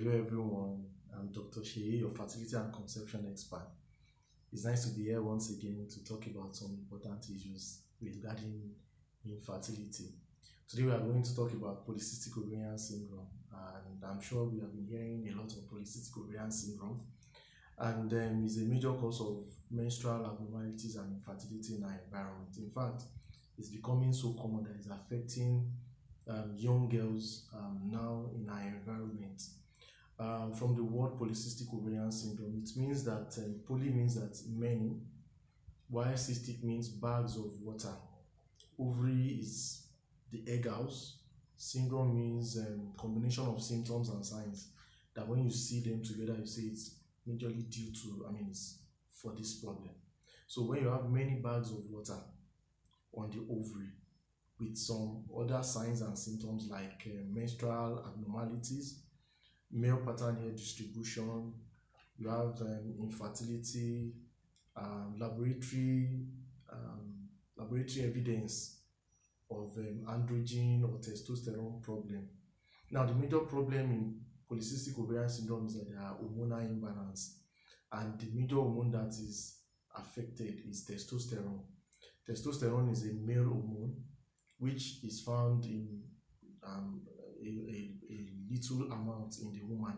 Hello everyone, I'm Dr. Shea, your fertility and conception expert. It's nice to be here once again to talk about some important issues regarding infertility. Today we are going to talk about polycystic ovarian syndrome, and I'm sure we have been hearing a lot of polycystic ovarian syndrome, and it's a major cause of menstrual abnormalities and infertility in our environment. In fact, it's becoming so common that it's affecting young girls now in our environment. From the word polycystic ovarian syndrome, it means that poly means that many, while cystic means bags of water. Ovary is the egg house. Syndrome means combination of symptoms and signs that when you see them together, you say it's majorly due to, it's for this problem. So when you have many bags of water on the ovary with some other signs and symptoms like menstrual abnormalities, male pattern hair distribution, you have infertility, laboratory evidence of androgen or testosterone problem. Now, the major problem in polycystic ovarian syndrome is that there are hormonal imbalance, and the major hormone that is affected is testosterone. Testosterone is a male hormone which is found in a little amount in the woman.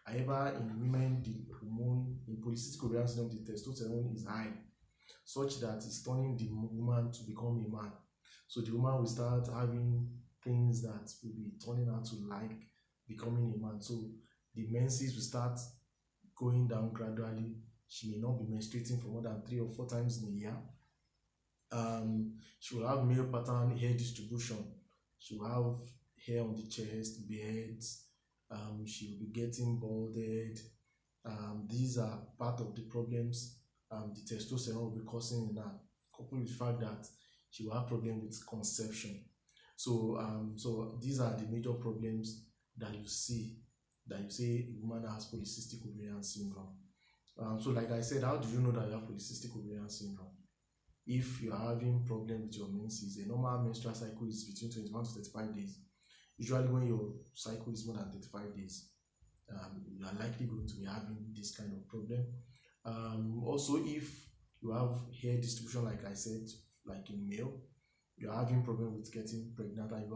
However, in women, the hormone in polycystic ovarian syndrome, the testosterone is high, such that it's turning the woman to become a man. So the woman will start having things that will be turning out to like becoming a man. So the menses will start going down gradually. She may not be menstruating for more than 3 or 4 times in a year. She will have male pattern hair distribution. She will have hair on the chest, beards. She will be getting balded. These are part of the problems the testosterone will be causing in her, coupled with the fact that she will have problem with conception. So these are the major problems that you see, that you say a woman has polycystic ovarian syndrome. So like I said, how do you know that you have polycystic ovarian syndrome? If you are having problem with your menses, a normal menstrual cycle is between 21 to 35 days. Usually when your cycle is more than 35 days, you are likely going to be having this kind of problem. Also, if you have hair distribution, like I said, like in male, you are having problem with getting pregnant, and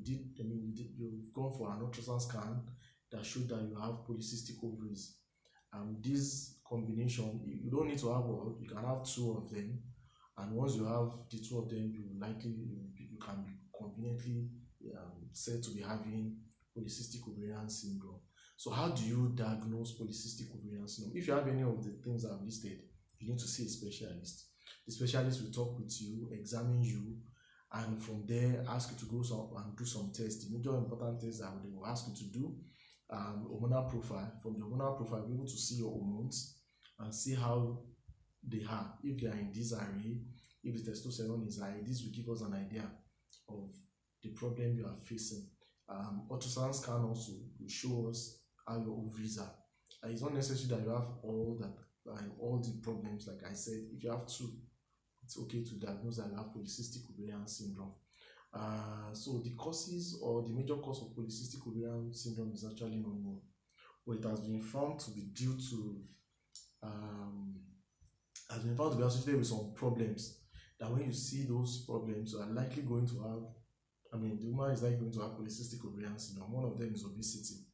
you've gone for an ultrasound scan that showed that you have polycystic ovaries. This combination, you don't need to have all, you can have 2 of them, and once you have the 2 of them, you can be conveniently said to be having polycystic ovarian syndrome. So how do you diagnose polycystic ovarian syndrome? If you have any of the things I've listed, you need to see a specialist. The specialist will talk with you, examine you, and from there ask you to go and do some tests. The major important tests that they will ask you to do, hormonal profile. From the hormonal profile, you'll be able to see your hormones and see how they are. If they are in disarray, if the testosterone is high, this will give us an idea of the problem you are facing. Ultrasound scan also will show us how your ovaries are. It's not necessary that you have all the problems. Like I said, if you have 2, it's okay to diagnose that you have polycystic ovarian syndrome. So the causes or the major cause of polycystic ovarian syndrome is actually not known, but it has been found to be due to associated with some problems, that when you see those problems, you are likely going to have, the woman is likely going to have polycystic ovarian syndrome. One of them is obesity.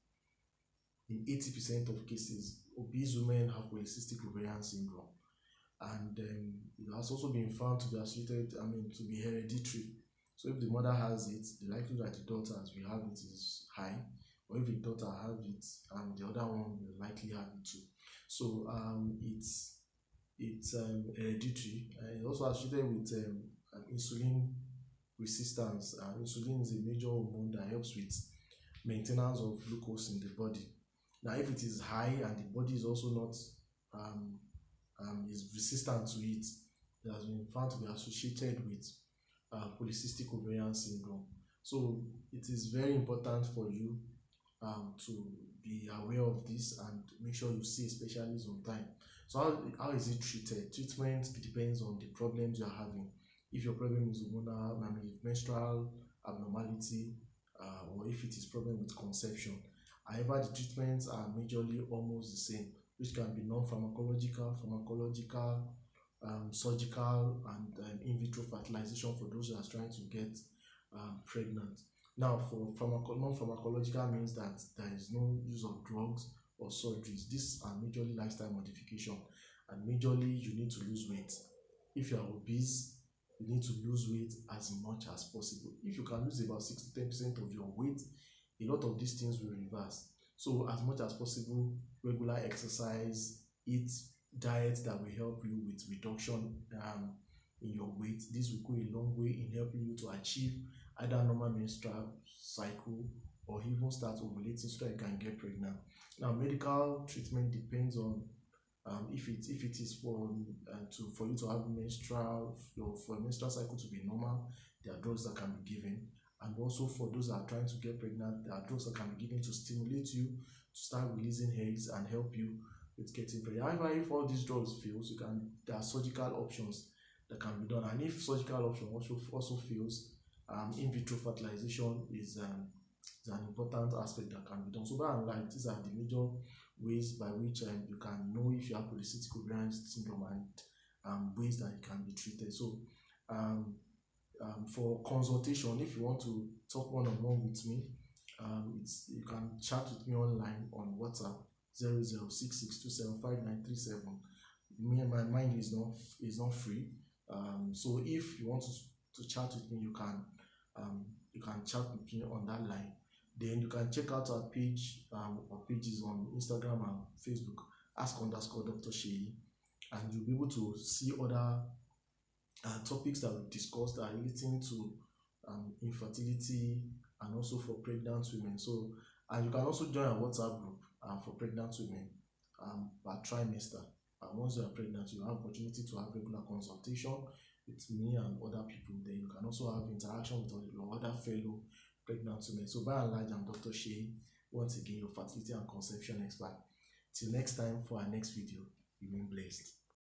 In 80% of cases, obese women have polycystic ovarian syndrome, and it has also been found to be associated, to be hereditary. So if the mother has it, the likelihood that the daughters will have it is high, or if the daughter has it, the other one will likely have it too. So it's hereditary, and it's also associated with insulin resistance. Insulin is a major hormone that helps with maintenance of glucose in the body. Now, if it is high and the body is also not is resistant to it, it has been found to be associated with polycystic ovarian syndrome. So it is very important for you to be aware of this and make sure you see a specialist on time. So how is it treated? Treatment depends on the problems you are having. If your problem is hormonal, menstrual abnormality, or if it is problem with conception. However, the treatments are majorly almost the same, which can be non-pharmacological, pharmacological, surgical, and in vitro fertilization for those who are trying to get pregnant. Now, for non-pharmacological means that there is no use of drugs or surgeries. These are majorly lifestyle modification, and majorly you need to lose weight. If you are obese, you need to lose weight as much as possible. If you can lose about 6 to 10% of your weight, a lot of these things will reverse. So as much as possible, regular exercise, eat diets that will help you with reduction in your weight. This will go a long way in helping you to achieve either normal menstrual cycle or even start ovulating so that you can get pregnant. Now, medical treatment depends on if it is for you to have menstrual, or for a menstrual cycle to be normal, there are drugs that can be given. And also for those that are trying to get pregnant, there are drugs that can be given to stimulate you to start releasing eggs and help you with getting pregnant. However, if all these drugs fails, there are surgical options that can be done. And if surgical option also fails, in vitro fertilization is an important aspect that can be done. So by and large, these are the major ways by which you can know if you have polycystic ovarian syndrome, and ways that it can be treated. So for consultation, if you want to talk one-on-one with me, you can chat with me online on WhatsApp 0066275937. My mind is not free. So if you want to chat with me, you can chat with me on that line. Then you can check out our page or pages on Instagram and Facebook, ask_Dr. Sheyi, and you'll be able to see other topics that we've discussed that are relating to infertility and also for pregnant women. So, and you can also join our WhatsApp group for pregnant women per trimester. Once you are pregnant, you have opportunity to have regular consultation with me and other people. Then you can also have interaction with your other fellow pregnant women. So by and large, I'm Dr. Sheyi, once again your fertility and conception expert. Till next time for our next video, remain blessed.